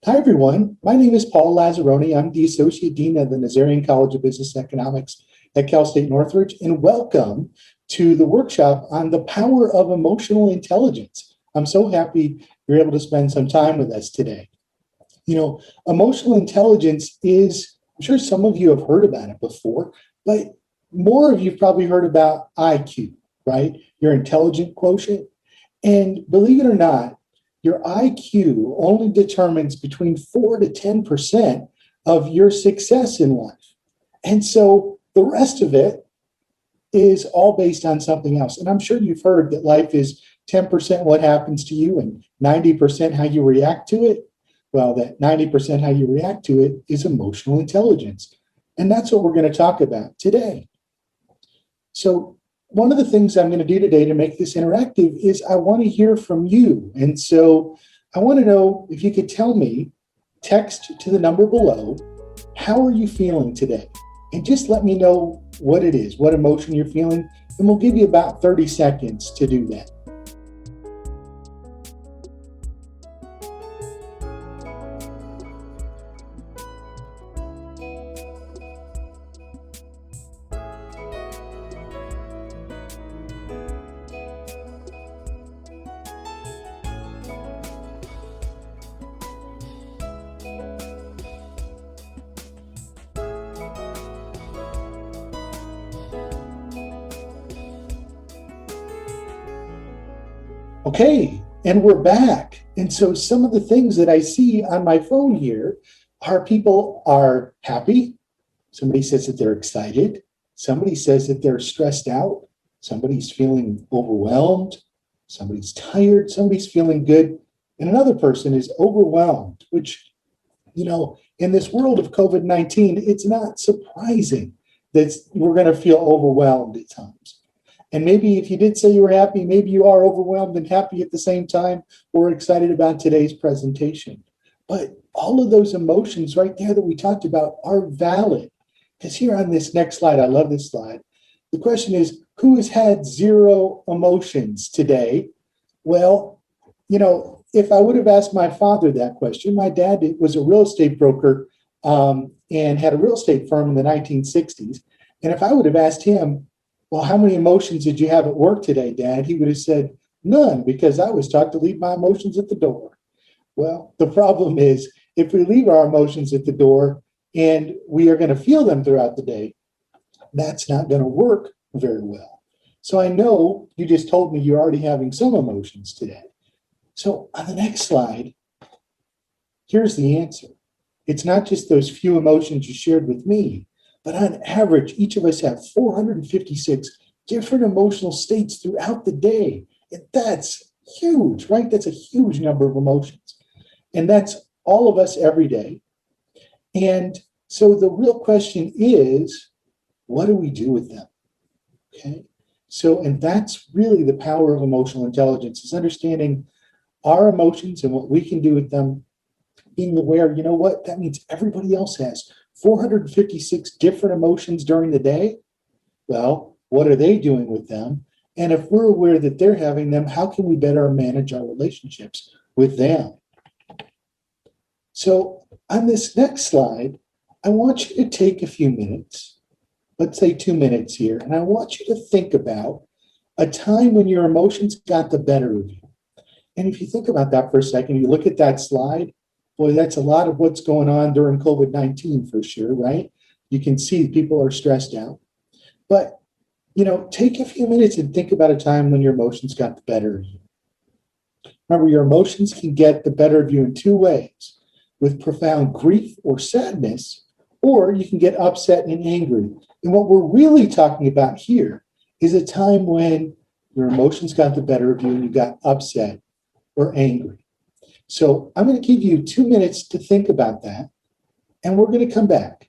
Hi, everyone. My name is Paul Lazarony. I'm the Associate Dean of the Nazarian College of Business Economics at Cal State Northridge, and welcome to the workshop on the power of emotional intelligence. I'm so happy you're able to spend some time with us today. Emotional intelligence is, I'm sure some of you have heard about it before, but more of you probably heard about IQ, right? Your intelligent quotient. And believe it or not, your IQ only determines between 4 to 10% of your success in life. And so the rest of it is all based on something else. And I'm sure you've heard that life is 10% what happens to you and 90% how you react to it. Well, that 90% how you react to it is emotional intelligence. And that's what we're going to talk about today. So one of the things I'm going to do today to make this interactive is I want to hear from you. And so I want to know if you could tell me, text to the number below, how are you feeling today? And just let me know what it is, what emotion you're feeling, and we'll give you about 30 seconds to do that. Okay, and we're back. And so some of the things that I see on my phone here are people are happy. Somebody says that they're excited. Somebody says that they're stressed out. Somebody's feeling overwhelmed. Somebody's tired. Somebody's feeling good. And another person is overwhelmed, which, in this world of COVID-19, it's not surprising that we're going to feel overwhelmed at times. And maybe if you did say you were happy, maybe you are overwhelmed and happy at the same time, or excited about today's presentation. But all of those emotions right there that we talked about are valid. Because here on this next slide, I love this slide. The question is, who has had zero emotions today? Well, if I would have asked my father that question, my dad was a real estate broker and had a real estate firm in the 1960s. And if I would have asked him, well, how many emotions did you have at work today, Dad? He would have said, none, because I was taught to leave my emotions at the door. Well, the problem is if we leave our emotions at the door and we are going to feel them throughout the day, that's not going to work very well. So I know you just told me you're already having some emotions today. So on the next slide, here's the answer. It's not just those few emotions you shared with me, but on average, each of us have 456 different emotional states throughout the day. And that's huge, right? That's a huge number of emotions. And that's all of us every day. And so the real question is, what do we do with them? Okay. So, and that's really the power of emotional intelligence, is understanding our emotions and what we can do with them, being aware, you know what, that means everybody else has 456 different emotions during the day. Well, what are they doing with them? And if we're aware that they're having them, how can we better manage our relationships with them? So on this next slide, I want you to take a few minutes, let's say 2 minutes here, and I want you to think about a time when your emotions got the better of you. And if you think about that for a second, you look at that slide, boy, that's a lot of what's going on during COVID-19 for sure, right? You can see people are stressed out. But, take a few minutes and think about a time when your emotions got the better of you. Remember, your emotions can get the better of you in two ways: with profound grief or sadness, or you can get upset and angry. And what we're really talking about here is a time when your emotions got the better of you and you got upset or angry. So I'm going to give you 2 minutes to think about that, and we're going to come back.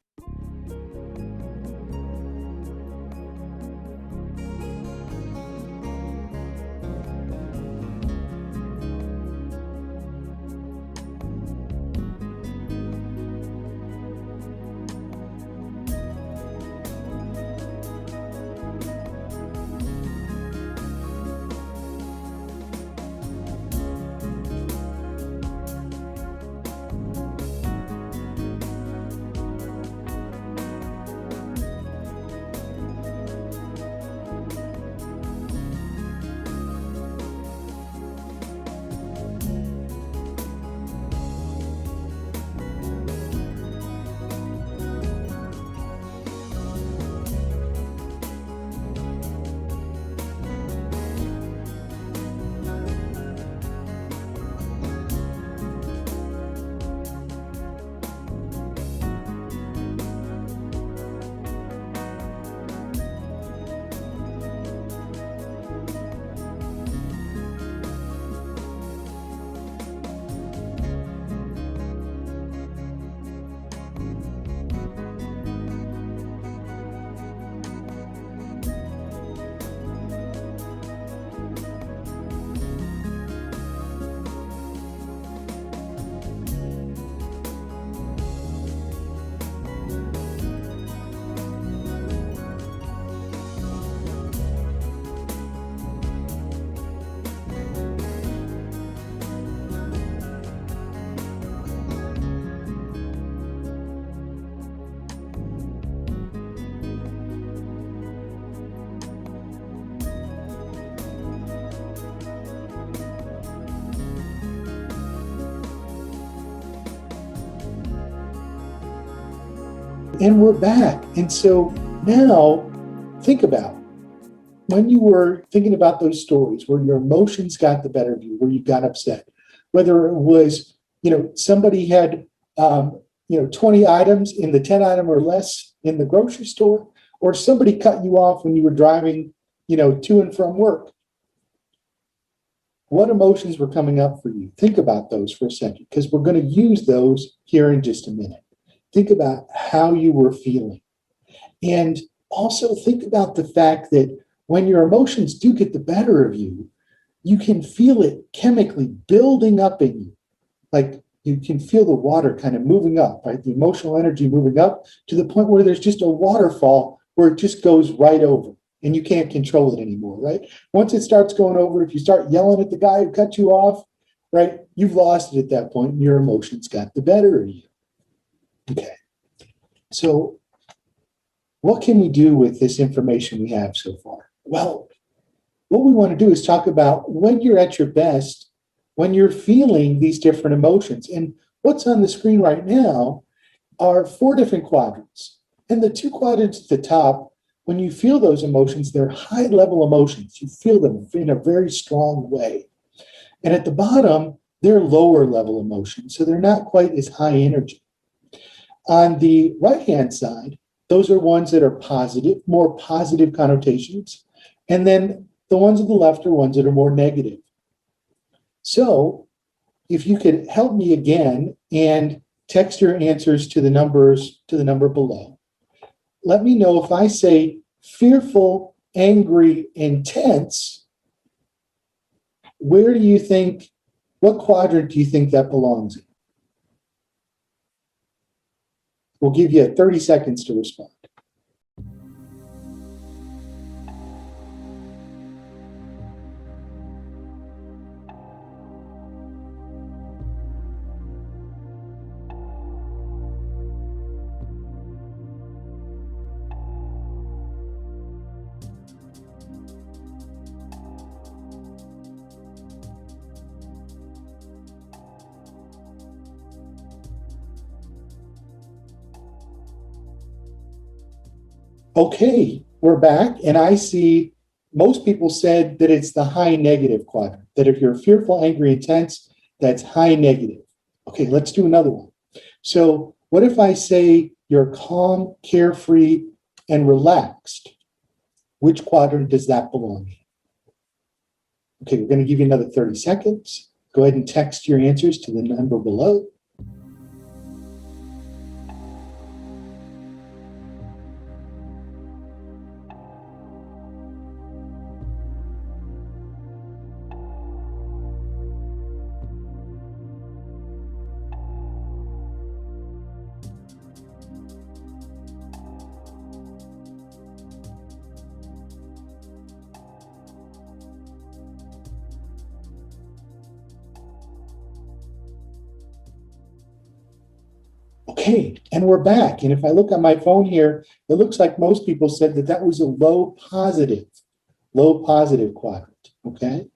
And we're back. And so now think about when you were thinking about those stories where your emotions got the better of you, where you got upset, whether it was, somebody had, 20 items in the 10 item or less in the grocery store, or somebody cut you off when you were driving, to and from work. What emotions were coming up for you? Think about those for a second, because we're going to use those here in just a minute. Think about how you were feeling. And also think about the fact that when your emotions do get the better of you, you can feel it chemically building up in you. Like you can feel the water kind of moving up, right? The emotional energy moving up to the point where there's just a waterfall where it just goes right over and you can't control it anymore, right? Once it starts going over, if you start yelling at the guy who cut you off, right, you've lost it at that point and your emotions got the better of you. Okay. So what can we do with this information we have so far? Well, what we want to do is talk about when you're at your best, when you're feeling these different emotions. And what's on the screen right now are 4 different quadrants. And the 2 quadrants at the top, when you feel those emotions, they're high-level emotions. You feel them in a very strong way. And at the bottom, they're lower-level emotions, so they're not quite as high energy. On the right-hand side, those are ones that are positive, more positive connotations. And then the ones on the left are ones that are more negative. So if you could help me again and text your answers to the number below. Let me know if I say fearful, angry, intense, what quadrant do you think that belongs in? We'll give you 30 seconds to respond. Okay, we're back, and I see most people said that it's the high negative quadrant, that if you're fearful, angry, intense, that's high negative. Okay, let's do another one. So what if I say you're calm, carefree, and relaxed? Which quadrant does that belong in? Okay, we're going to give you another 30 seconds. Go ahead and text your answers to the number below. Okay, and we're back. And if I look on my phone here, it looks like most people said that that was a low positive quadrant, okay?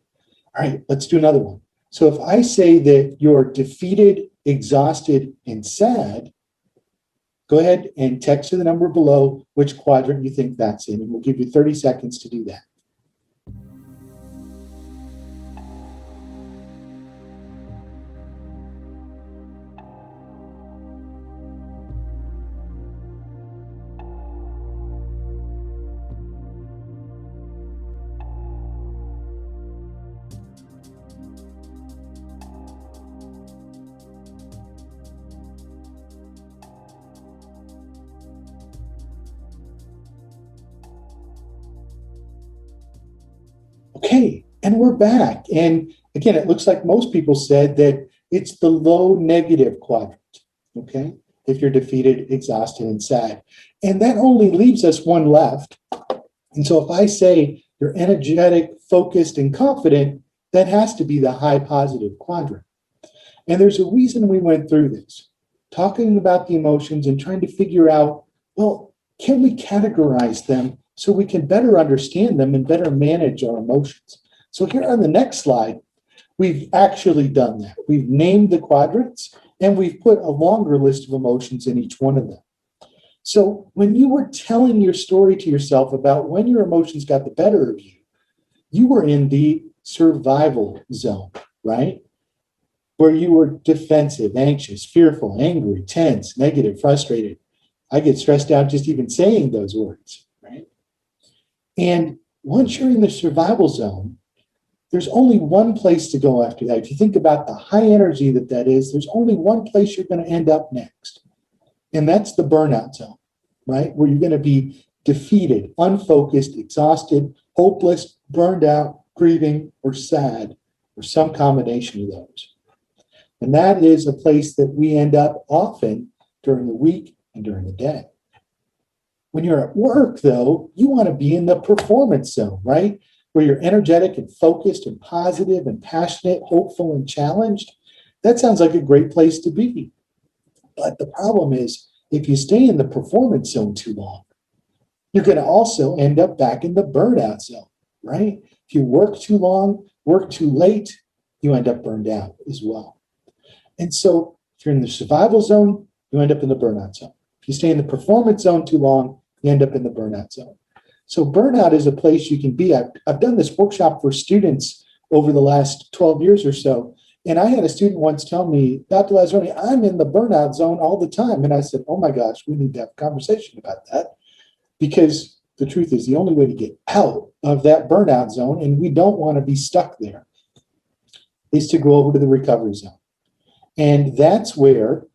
All right, let's do another one. So if I say that you're defeated, exhausted, and sad, go ahead and text to the number below which quadrant you think that's in, and we'll give you 30 seconds to do that. Okay, and we're back. And again, it looks like most people said that it's the low negative quadrant, okay? If you're defeated, exhausted, and sad. And that only leaves us one left. And so if I say you're energetic, focused, and confident, that has to be the high positive quadrant. And there's a reason we went through this, talking about the emotions and trying to figure out, well, can we categorize them so we can better understand them and better manage our emotions? So here on the next slide, we've actually done that. We've named the quadrants and we've put a longer list of emotions in each one of them. So when you were telling your story to yourself about when your emotions got the better of you, you were in the survival zone, right? Where you were defensive, anxious, fearful, angry, tense, negative, frustrated. I get stressed out just even saying those words, right? And once you're in the survival zone, there's only one place to go after that. If you think about the high energy that is, there's only one place you're going to end up next. And that's the burnout zone, right? Where you're going to be defeated, unfocused, exhausted, hopeless, burned out, grieving, or sad, or some combination of those. And that is a place that we end up often during the week and during the day. When you're at work, though, you want to be in the performance zone, right? Where you're energetic and focused and positive and passionate, hopeful and challenged. That sounds like a great place to be. But the problem is, if you stay in the performance zone too long, you're going to also end up back in the burnout zone, right? If you work too long, work too late, you end up burned out as well. And so if you're in the survival zone, you end up in the burnout zone. If you stay in the performance zone too long, you end up in the burnout zone. So burnout is a place you can be. I've done this workshop for students over the last 12 years or so. And I had a student once tell me, Dr. Lazarony, I'm in the burnout zone all the time. And I said, oh my gosh, we need to have a conversation about that. Because the truth is, the only way to get out of that burnout zone, and we don't want to be stuck there, is to go over to the recovery zone. And that's where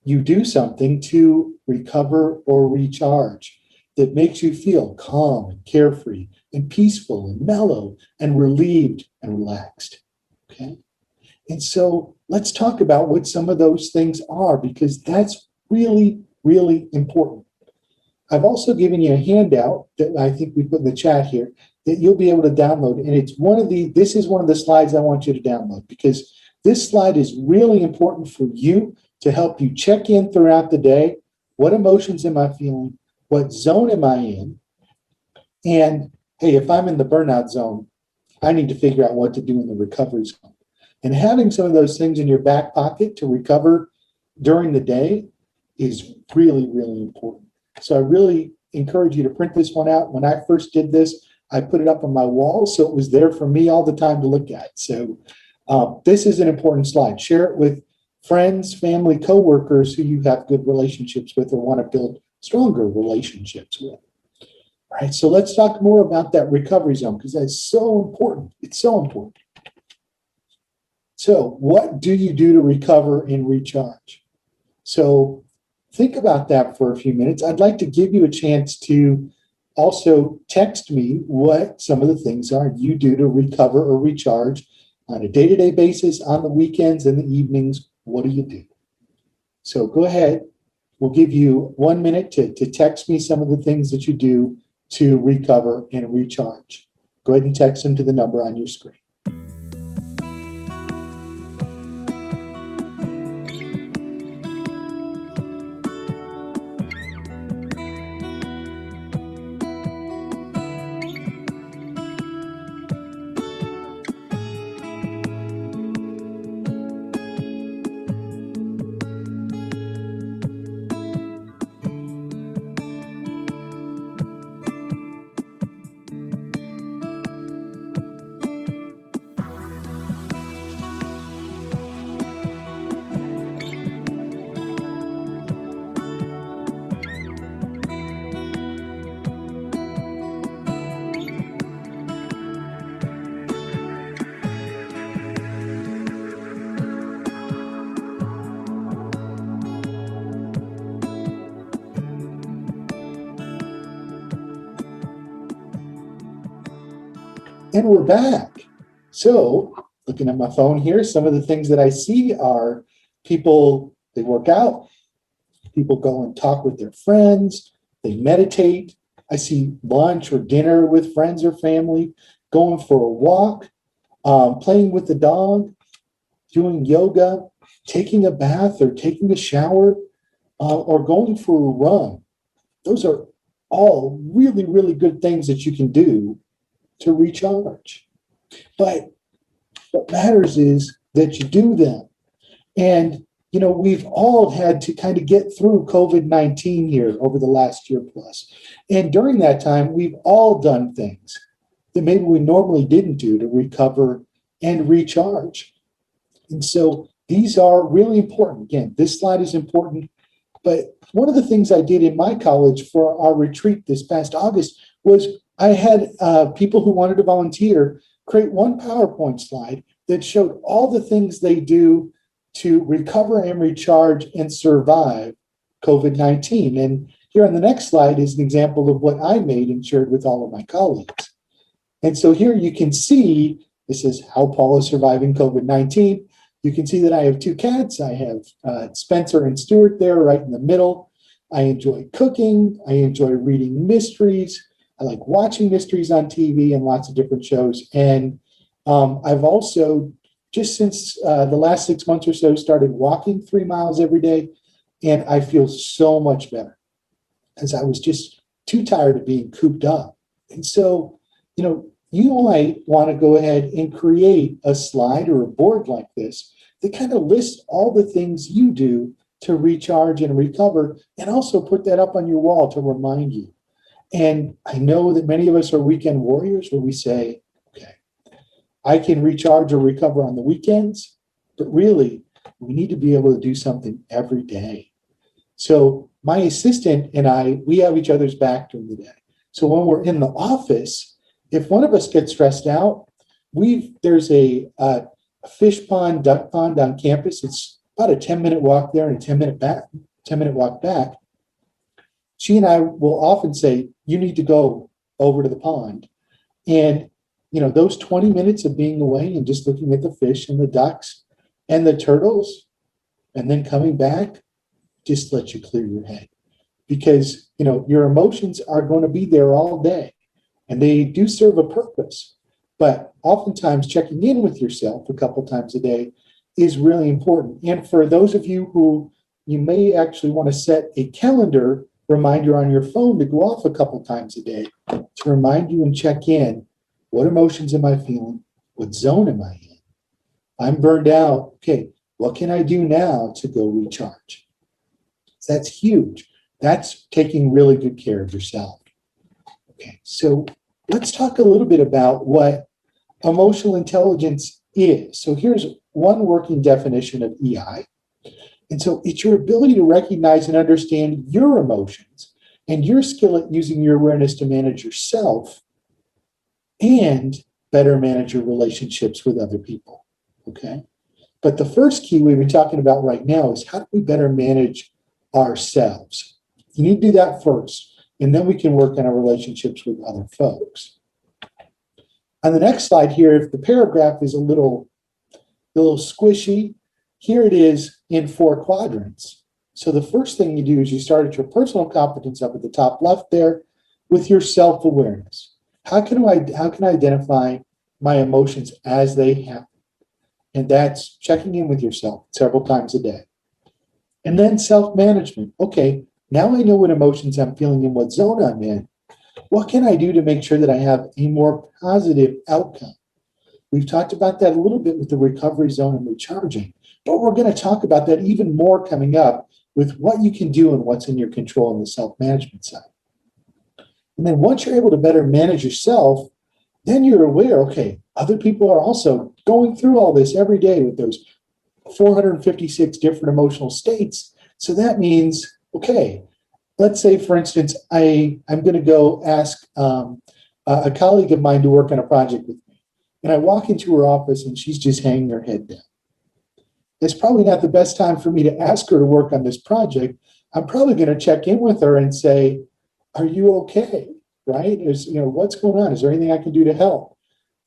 you do something to recover or recharge that makes you feel calm and carefree and peaceful and mellow and relieved and relaxed. Okay. And so let's talk about what some of those things are, because that's really, really important. I've also given you a handout that I think we put in the chat here that you'll be able to download. And this is one of the slides I want you to download, because this slide is really important for you to help you check in throughout the day. What emotions am I feeling? What zone am I in? And hey, if I'm in the burnout zone, I need to figure out what to do in the recovery zone. And having some of those things in your back pocket to recover during the day is really, really important. So I really encourage you to print this one out. When I first did this, I put it up on my wall, so it was there for me all the time to look at. So this is an important slide. Share it with friends, family, coworkers who you have good relationships with or want to build stronger relationships with. All right, so let's talk more about that recovery zone, because that's so important. It's so important. So what do you do to recover and recharge? So think about that for a few minutes. I'd like to give you a chance to also text me what some of the things are you do to recover or recharge on a day-to-day basis, on the weekends and the evenings. What do you do? So go ahead. We'll give you 1 minute to text me some of the things that you do to recover and recharge. Go ahead and text them to the number on your screen. And we're back. So looking at my phone here, some of the things that I see are people, they work out, people go and talk with their friends, they meditate. I see lunch or dinner with friends or family, going for a walk, playing with the dog, doing yoga, taking a bath or taking a shower, or going for a run. Those are all really, really good things that you can do to recharge. But what matters is that you do them. And we've all had to kind of get through COVID-19 here over the last year plus. And during that time, we've all done things that maybe we normally didn't do to recover and recharge. And so these are really important. Again, this slide is important. But one of the things I did in my college for our retreat this past August was I had people who wanted to volunteer create one PowerPoint slide that showed all the things they do to recover and recharge and survive COVID-19. And here on the next slide is an example of what I made and shared with all of my colleagues. And so here you can see, this is how Paul is surviving COVID-19. You can see that I have two cats. I have Spencer and Stuart there right in the middle. I enjoy cooking. I enjoy reading mysteries. I like watching mysteries on TV and lots of different shows. And I've also, just since the last 6 months or so, started walking 3 miles every day. And I feel so much better because I was just too tired of being cooped up. And so, you might want to go ahead and create a slide or a board like this that kind of lists all the things you do to recharge and recover, and also put that up on your wall to remind you. And I know that many of us are weekend warriors where we say, okay, I can recharge or recover on the weekends, but really, we need to be able to do something every day. So my assistant and I, we have each other's back during the day. So when we're in the office, if one of us gets stressed out, there's a fish pond, duck pond on campus. It's about a 10-minute walk there and a 10-minute walk back. She and I will often say, you need to go over to the pond. And, those 20 minutes of being away and just looking at the fish and the ducks and the turtles and then coming back just lets you clear your head. Because, your emotions are going to be there all day. And they do serve a purpose, but oftentimes checking in with yourself a couple times a day is really important. And for those of you who you may actually want to set a calendar reminder on your phone to go off a couple times a day to remind you and check in. What emotions am I feeling? What zone am I in? I'm burned out. Okay, what can I do now to go recharge? So that's huge. That's taking really good care of yourself. Okay, so let's talk a little bit about what emotional intelligence is. So here's one working definition of EI. And so it's your ability to recognize and understand your emotions and your skill at using your awareness to manage yourself and better manage your relationships with other people. Okay. But the first key we've been talking about right now is how do we better manage ourselves? You need to do that first, and then we can work on our relationships with other folks. On the next slide here, if the paragraph is a little squishy, here it is in 4 quadrants. So the first thing you do is you start at your personal competence up at the top left there with your self-awareness. How can I identify my emotions as they happen? And that's checking in with yourself several times a day. And then self-management. Okay, now I know what emotions I'm feeling and what zone I'm in. What can I do to make sure that I have a more positive outcome? We've talked about that a little bit with the recovery zone and recharging, but we're going to talk about that even more coming up with what you can do and what's in your control on the self-management side. And then once you're able to better manage yourself, then you're aware, okay, other people are also going through all this every day with those 456 different emotional states. So that means, okay, let's say, for instance, I'm going to go ask a colleague of mine to work on a project with me. And I walk into her office and she's just hanging her head down. It's probably not the best time for me to ask her to work on this project. I'm probably going to check in with her and say, are you okay? Right? What's going on? Is there anything I can do to help?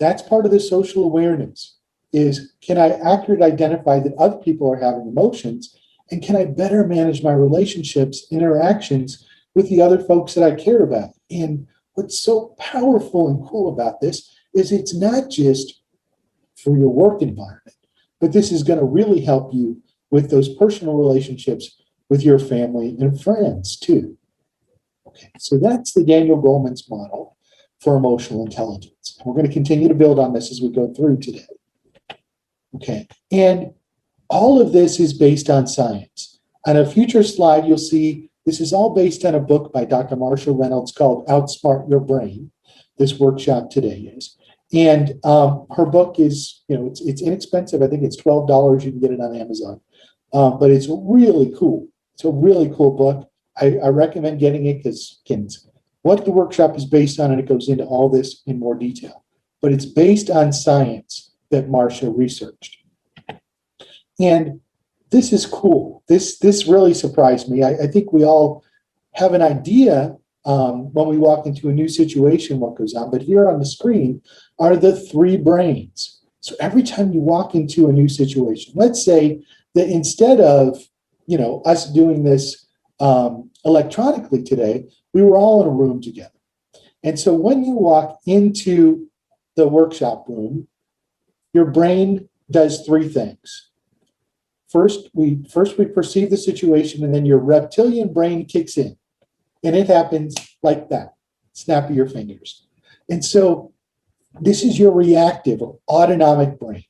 That's part of the social awareness is, can I accurately identify that other people are having emotions? And can I better manage my relationships, interactions with the other folks that I care about? And what's so powerful and cool about this is it's not just for your work environment, but this is going to really help you with those personal relationships with your family and friends too. Okay, so that's the Daniel Goleman's model for emotional intelligence. And we're going to continue to build on this as we go through today. Okay, and all of this is based on science. On a future slide, you'll see this is all based on a book by Dr. Marsha Reynolds called Outsmart Your Brain. This workshop today is. And her book is, it's inexpensive. I think it's $12. You can get it on Amazon. But it's really cool. It's a really cool book. I recommend getting it because it's what the workshop is based on, and it goes into all this in more detail. But it's based on science that Marsha researched. And this is cool. This really surprised me. I think we all have an idea when we walk into a new situation what goes on. But here on the screen are the three brains. So every time you walk into a new situation, let's say that instead of us doing this electronically today, we were all in a room together. And so when you walk into the workshop room, your brain does three things. First, we perceive the situation, and then your reptilian brain kicks in. And it happens like that, snap of your fingers. And so this is your reactive or autonomic brain.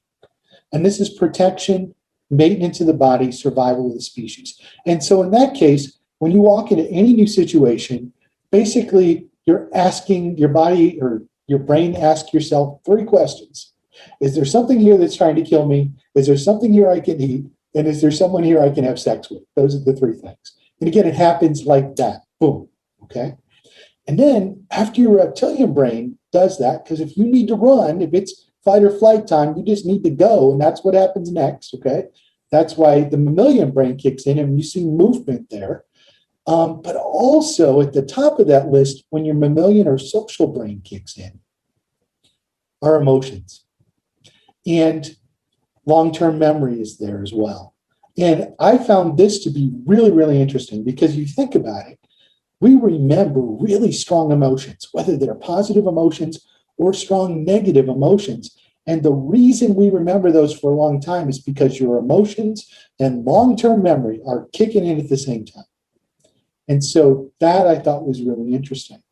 And this is protection, maintenance of the body, survival of the species. And so in that case, when you walk into any new situation, basically you're asking your body or your brain, ask yourself three questions. Is there something here that's trying to kill me? Is there something here I can eat? And is there someone here I can have sex with? Those are the three things. And again, it happens like that. Boom. Okay. And then after your reptilian brain does that, because if you need to run, if it's fight or flight time, you just need to go. And that's what happens next. Okay. That's why the mammalian brain kicks in and you see movement there. But also at the top of that list, when your mammalian or social brain kicks in, are emotions. And long-term memory is there as well. And I found this to be really, really interesting because you think about it, we remember really strong emotions, whether they're positive emotions or strong negative emotions. And the reason we remember those for a long time is because your emotions and long-term memory are kicking in at the same time. And so that I thought was really interesting.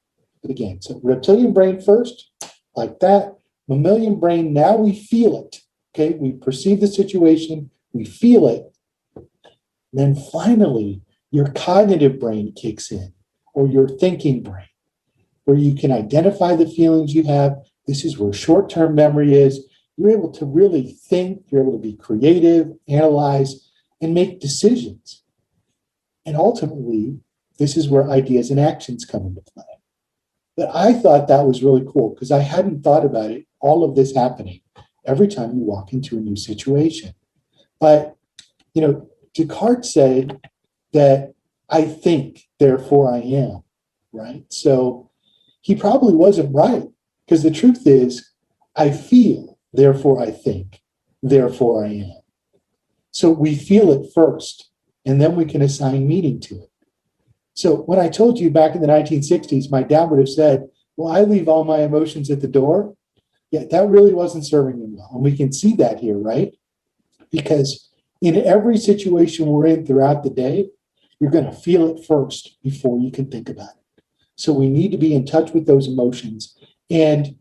But again, so reptilian brain first, like that. Mammalian brain, now we feel it. Okay, we perceive the situation, we feel it. Then finally, your cognitive brain kicks in, or your thinking brain, where you can identify the feelings you have. This is where short-term memory is. You're able to really think, you're able to be creative, analyze, and make decisions. And ultimately, this is where ideas and actions come into play. But I thought that was really cool because I hadn't thought about it, all of this happening every time you walk into a new situation. But, Descartes said that I think, therefore I am, right? So he probably wasn't right because the truth is I feel, therefore I think, therefore I am. So we feel it first, and then we can assign meaning to it. So when I told you back in the 1960s, my dad would have said, well, I leave all my emotions at the door. Yeah, that really wasn't serving me well. And we can see that here, right? Because in every situation we're in throughout the day, you're going to feel it first before you can think about it. So we need to be in touch with those emotions and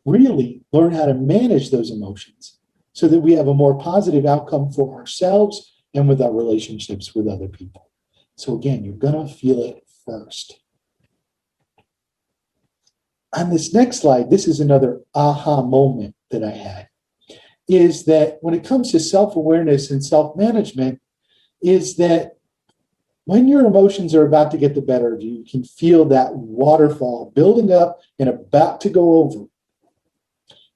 really learn how to manage those emotions so that we have a more positive outcome for ourselves and with our relationships with other people. So again, you're going to feel it first. On this next slide, this is another aha moment that I had, is that when it comes to self-awareness and self-management, is that when your emotions are about to get the better of you, you can feel that waterfall building up and about to go over.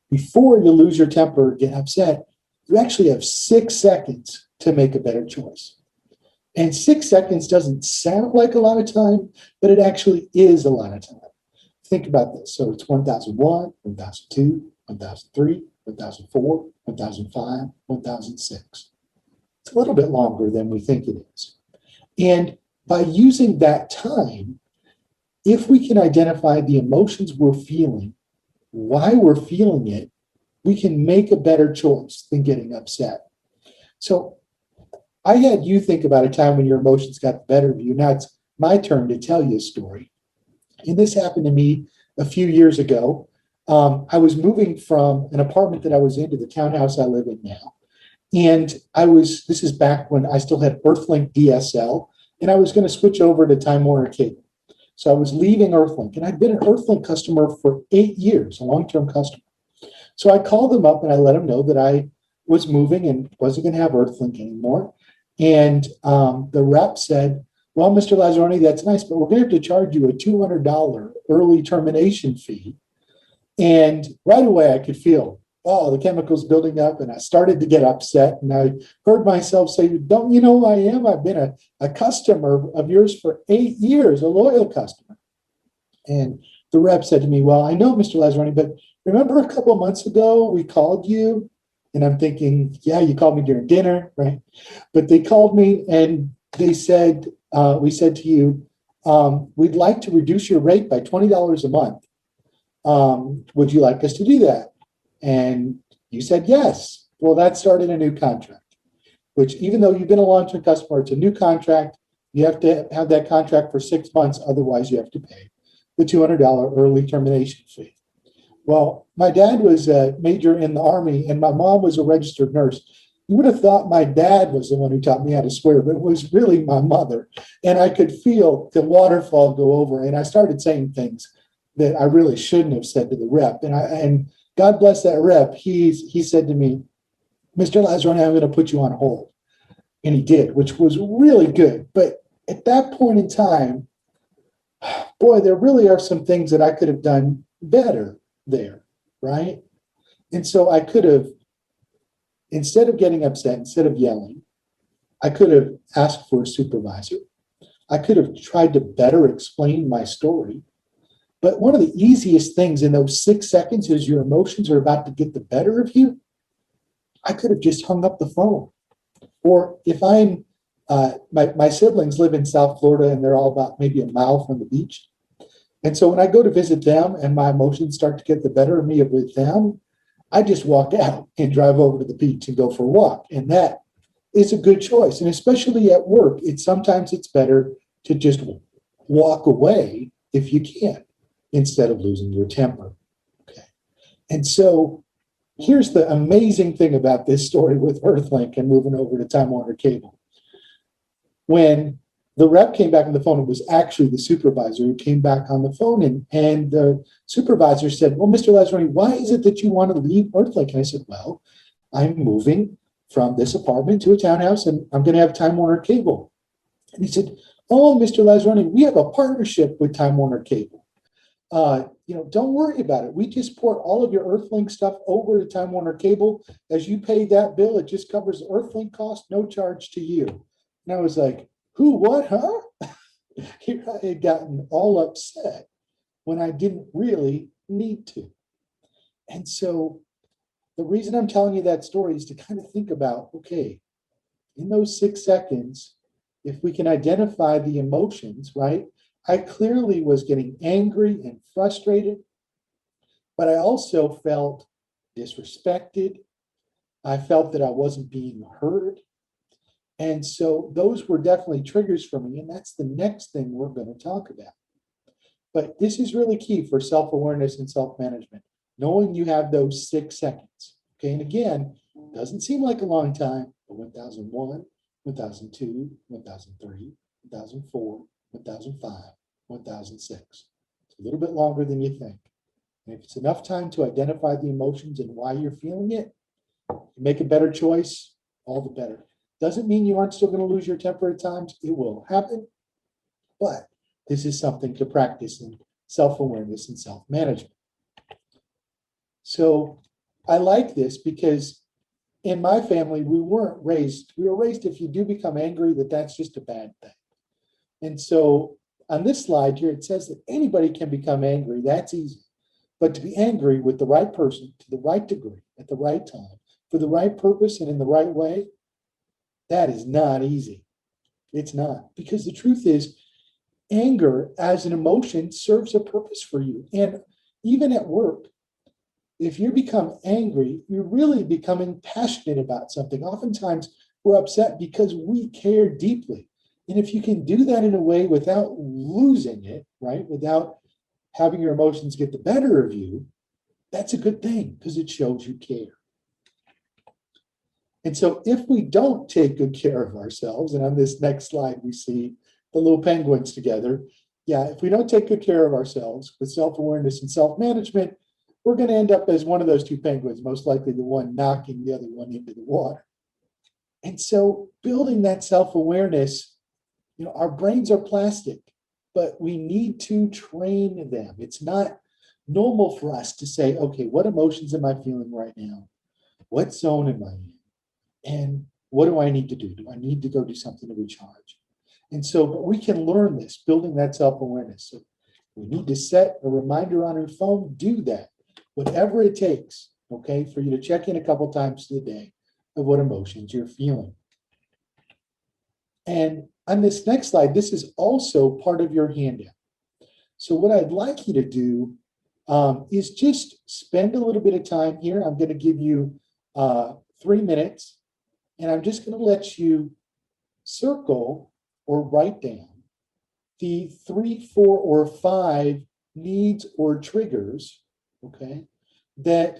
Before you lose your temper or get upset, you actually have 6 seconds to make a better choice. And 6 seconds doesn't sound like a lot of time, but it actually is a lot of time. Think about this. So it's 1001, 1002, 1003, 1004, 1005, 1006. It's a little bit longer than we think it is. And by using that time, if we can identify the emotions we're feeling, why we're feeling it, we can make a better choice than getting upset. So I had you think about a time when your emotions got the better of you. Now it's my turn to tell you a story. And this happened to me a few years ago. I was moving from an apartment that I was in to the townhouse I live in now. And this is back when I still had Earthlink DSL, and I was going to switch over to Time Warner Cable. So I was leaving Earthlink, and I'd been an Earthlink customer for 8 years, a long-term customer. So I called them up and I let them know that I was moving and wasn't going to have Earthlink anymore. And the rep said, well, Mr. Lazarony, that's nice, but we're going to have to charge you a $200 early termination fee. And right away I could feel, oh, the chemicals building up, and I started to get upset. And I heard myself say, don't you know who I am? I've been a customer of yours for 8 years, a loyal customer. And the rep said to me, well, I know, Mr. Lazarony, but remember a couple of months ago we called you? And I'm thinking, yeah, you called me during dinner, right? But they called me and they said, we said to you, we'd like to reduce your rate by $20 a month. Would you like us to do that? And you said yes. Well, that started a new contract, which even though you've been a long-term customer, it's a new contract. You have to have that contract for 6 months. Otherwise, you have to pay the $200 early termination fee. Well, my dad was a major in the Army, and my mom was a registered nurse. You would have thought my dad was the one who taught me how to swear, but it was really my mother. And I could feel the waterfall go over, and I started saying things that I really shouldn't have said to the rep. And God bless that rep. He said to me, Mr. Lazarony, I'm going to put you on hold. And he did, which was really good. But at that point in time, boy, there really are some things that I could have done better there, right? And so I could have, instead of getting upset, instead of yelling, I could have asked for a supervisor. I could have tried to better explain my story. But one of the easiest things in those 6 seconds is your emotions are about to get the better of you. I could have just hung up the phone. Or if I'm, my siblings live in South Florida and they're all about maybe a mile from the beach. And so when I go to visit them and my emotions start to get the better of me with them, I just walk out and drive over to the beach and go for a walk. And that is a good choice. And especially at work, sometimes it's better to just walk away if you can, instead of losing your temper. Okay. And so here's the amazing thing about this story with Earthlink and moving over to Time Warner Cable. When the rep came back on the phone, it was actually the supervisor who came back on the phone, and the supervisor said, well, Mr. Lazarony, why is it that you want to leave Earthlink? And I said, well, I'm moving from this apartment to a townhouse, and I'm going to have Time Warner Cable. And he said, oh, Mr. Lazarony, we have a partnership with Time Warner Cable. Don't worry about it. We just port all of your Earthlink stuff over to Time Warner Cable. As you pay that bill, it just covers the Earthlink cost, no charge to you. And I was like, who, what, huh? Here I had gotten all upset when I didn't really need to. And so the reason I'm telling you that story is to kind of think about, okay, in those 6 seconds, if we can identify the emotions, right? I clearly was getting angry and frustrated, but I also felt disrespected. I felt that I wasn't being heard. And so those were definitely triggers for me. And that's the next thing we're going to talk about. But this is really key for self-awareness and self-management, knowing you have those 6 seconds. Okay. And again, doesn't seem like a long time, but 1001, 1002, 1003, 1004, 1005, 1006. It's a little bit longer than you think. And if it's enough time to identify the emotions and why you're feeling it, you make a better choice, all the better. Doesn't mean you aren't still going to lose your temper at times. It will happen. But this is something to practice in self-awareness and self-management. So I like this because in my family, we were raised if you do become angry, that's just a bad thing. And so on this slide here, it says that anybody can become angry. That's easy. But to be angry with the right person, to the right degree, at the right time, for the right purpose and in the right way, that is not easy. It's not. Because the truth is, anger as an emotion serves a purpose for you. And even at work, if you become angry, you're really becoming passionate about something. Oftentimes, we're upset because we care deeply. And if you can do that in a way without losing it, right, without having your emotions get the better of you, that's a good thing because it shows you care. And so if we don't take good care of ourselves, and on this next slide, we see the little penguins together. Yeah, if we don't take good care of ourselves with self-awareness and self-management, we're going to end up as one of those two penguins, most likely the one knocking the other one into the water. And so building that self-awareness, our brains are plastic, but we need to train them. It's not normal for us to say, okay, what emotions am I feeling right now? What zone am I in? And what do I need to do? Do I need to go do something to recharge? And so, but we can learn this, building that self-awareness. So we need to set a reminder on your phone, do that, whatever it takes, okay, for you to check in a couple times a day of what emotions you're feeling. And on this next slide, this is also part of your handout. So what I'd like you to do is just spend a little bit of time here. I'm going to give you 3 minutes, and I'm just going to let you circle or write down the 3, 4, or 5 needs or triggers, okay, that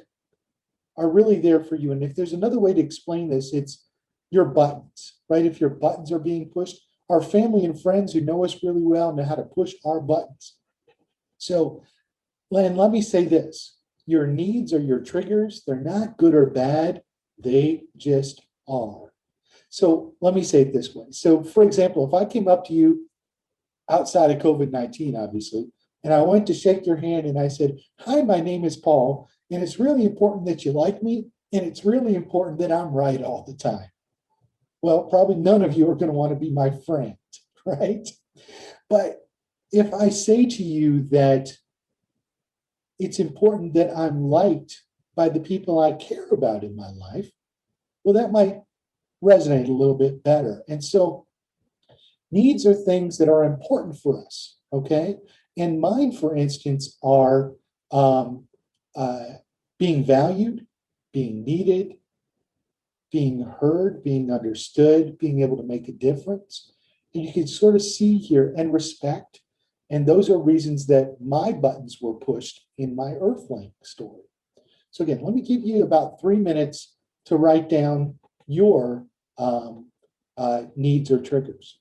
are really there for you. And if there's another way to explain this, it's your buttons, right? If your buttons are being pushed, our family and friends who know us really well know how to push our buttons. So, Len, let me say this. Your needs or your triggers, they're not good or bad. They just are. So let me say it this way. So for example, if I came up to you outside of COVID-19, obviously, and I went to shake your hand and I said, hi, my name is Paul, and it's really important that you like me, and it's really important that I'm right all the time. Well, probably none of you are going to want to be my friend, right? But if I say to you that it's important that I'm liked by the people I care about in my life, well, that might resonate a little bit better. And so needs are things that are important for us, okay? And mine, for instance, are being valued, being needed, being heard, being understood, being able to make a difference. And you can sort of see here, and respect. And those are reasons that my buttons were pushed in my Earthlink story. So again, let me give you about 3 minutes to write down your needs or triggers.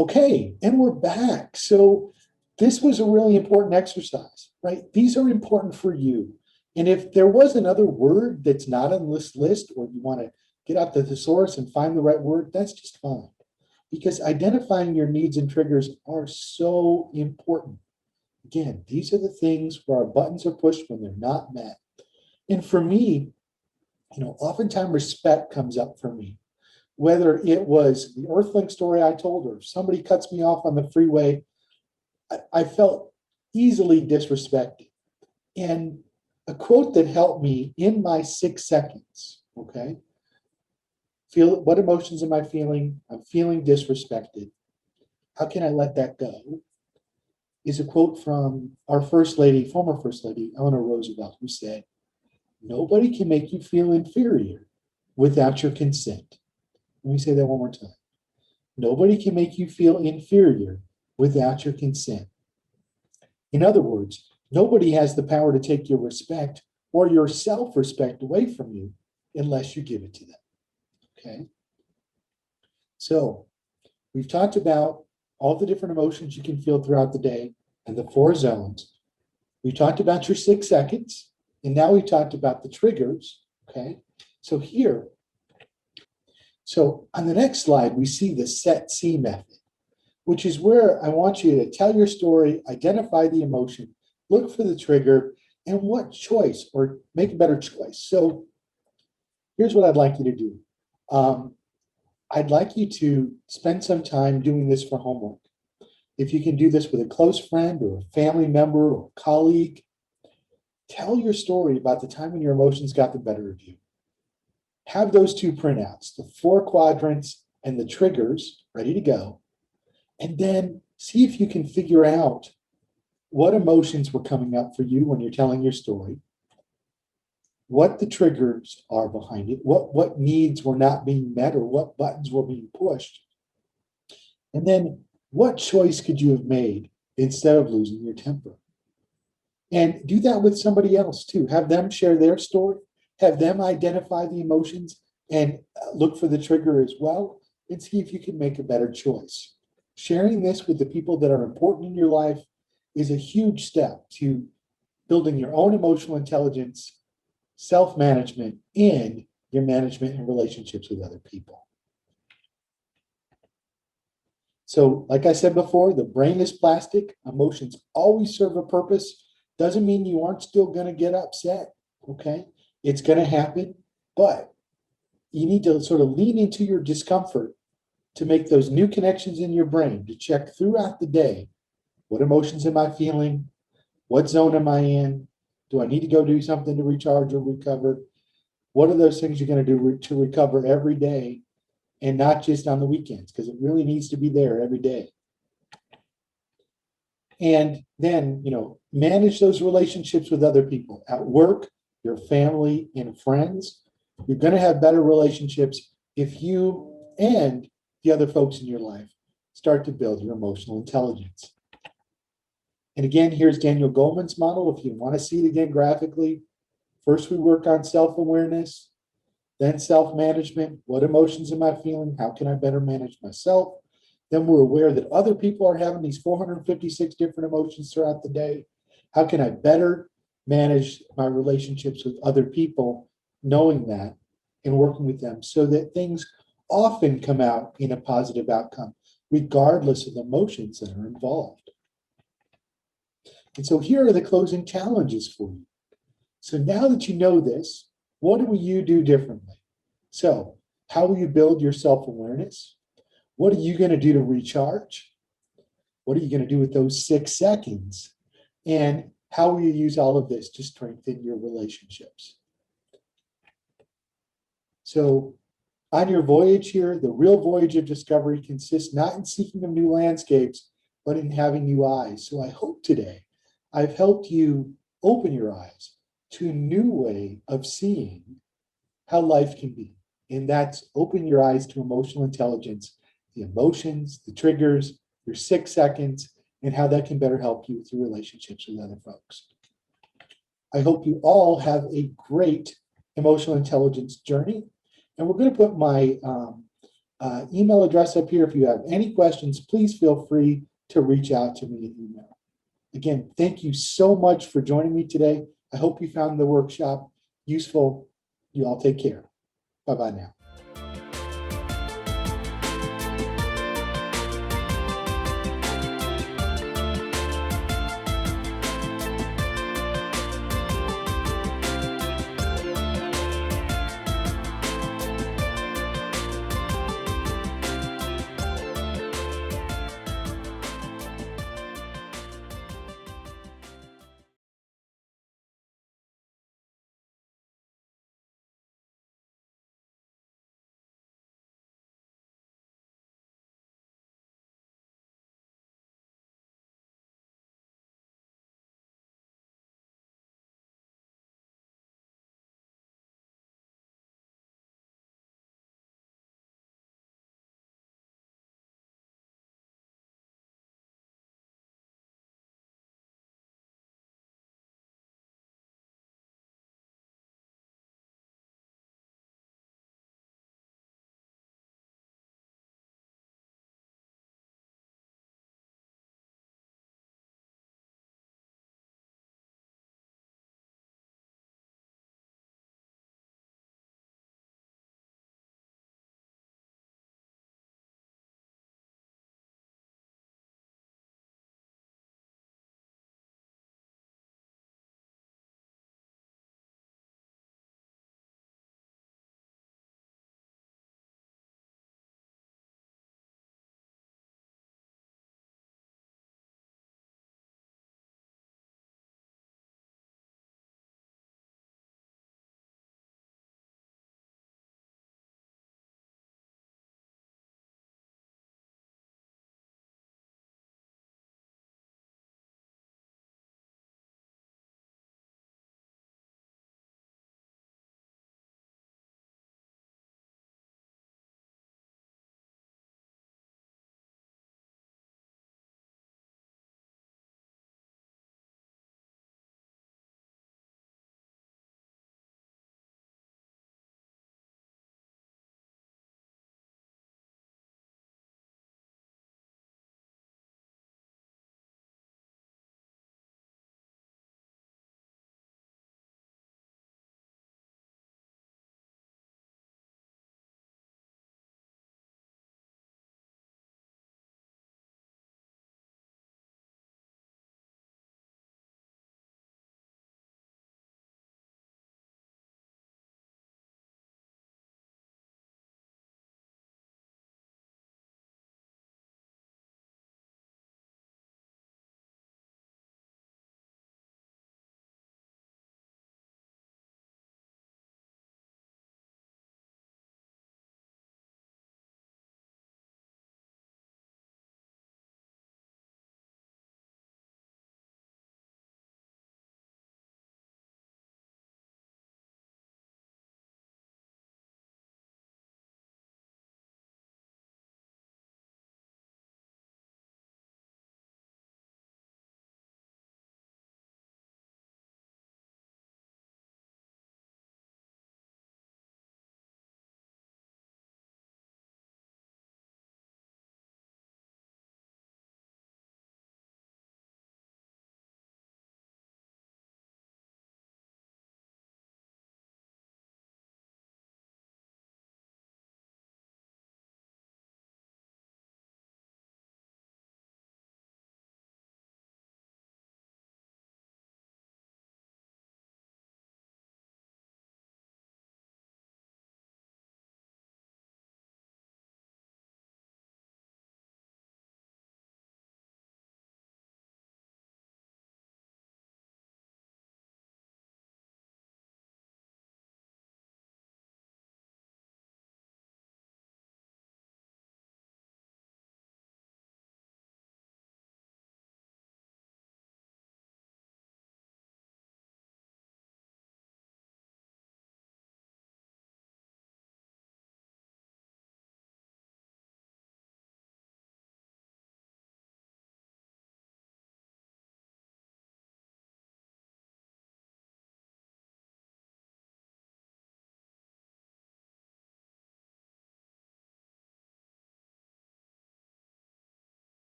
Okay, and we're back. So this was a really important exercise, right? These are important for you. And if there was another word that's not on this list, or you want to get out the thesaurus and find the right word, that's just fine. Because identifying your needs and triggers are so important. Again, these are the things where our buttons are pushed when they're not met. And for me, oftentimes respect comes up for me. Whether it was the Earthling story I told, or if somebody cuts me off on the freeway, I felt easily disrespected. And a quote that helped me in my 6 seconds, okay? Feel, what emotions am I feeling? I'm feeling disrespected. How can I let that go? Is a quote from our First Lady, former First Lady, Eleanor Roosevelt, who said, "Nobody can make you feel inferior without your consent." Let me say that one more time. Nobody can make you feel inferior without your consent. In other words, nobody has the power to take your respect or your self-respect away from you unless you give it to them. Okay? So we've talked about all the different emotions you can feel throughout the day and the 4 zones. We talked about your 6 seconds, and now we talked about the triggers. Okay? So on the next slide, we see the set C method, which is where I want you to tell your story, identify the emotion, look for the trigger, and what choice, or make a better choice. So here's what I'd like you to do. I'd like you to spend some time doing this for homework. If you can do this with a close friend or a family member or a colleague, tell your story about the time when your emotions got the better of you. Have those 2 printouts, the 4 quadrants and the triggers, ready to go. And then see if you can figure out what emotions were coming up for you when you're telling your story, what the triggers are behind it, what needs were not being met or what buttons were being pushed. And then what choice could you have made instead of losing your temper? And do that with somebody else too. Have them share their story, have them identify the emotions and look for the trigger as well, and see if you can make a better choice. Sharing this with the people that are important in your life is a huge step to building your own emotional intelligence, self-management, and your management and relationships with other people. So, like I said before, the brain is plastic. Emotions always serve a purpose. Doesn't mean you aren't still going to get upset, okay? It's going to happen, but you need to sort of lean into your discomfort to make those new connections in your brain, to check throughout the day, what emotions am I feeling? What zone am I in? Do I need to go do something to recharge or recover? What are those things you're going to do to recover every day and not just on the weekends? Because it really needs to be there every day. And then, manage those relationships with other people at work, your family, and friends. You're going to have better relationships if you and the other folks in your life start to build your emotional intelligence. And again, here's Daniel Goleman's model. If you want to see it again graphically, first we work on self-awareness, then self-management. What emotions am I feeling? How can I better manage myself? Then we're aware that other people are having these 456 different emotions throughout the day. How can I better manage my relationships with other people, knowing that and working with them so that things often come out in a positive outcome, regardless of the emotions that are involved. And so here are the closing challenges for you. So now that you know this, what will you do differently? So how will you build your self-awareness? What are you going to do to recharge? What are you going to do with those 6 seconds? And how will you use all of this to strengthen your relationships? So on your voyage here, the real voyage of discovery consists not in seeking of new landscapes, but in having new eyes. So I hope today I've helped you open your eyes to a new way of seeing how life can be. And that's open your eyes to emotional intelligence, the emotions, the triggers, your 6 seconds, and how that can better help you with your relationships with other folks. I hope you all have a great emotional intelligence journey. And we're going to put my email address up here. If you have any questions, please feel free to reach out to me in email. Again, thank you so much for joining me today. I hope you found the workshop useful. You all take care. Bye-bye now.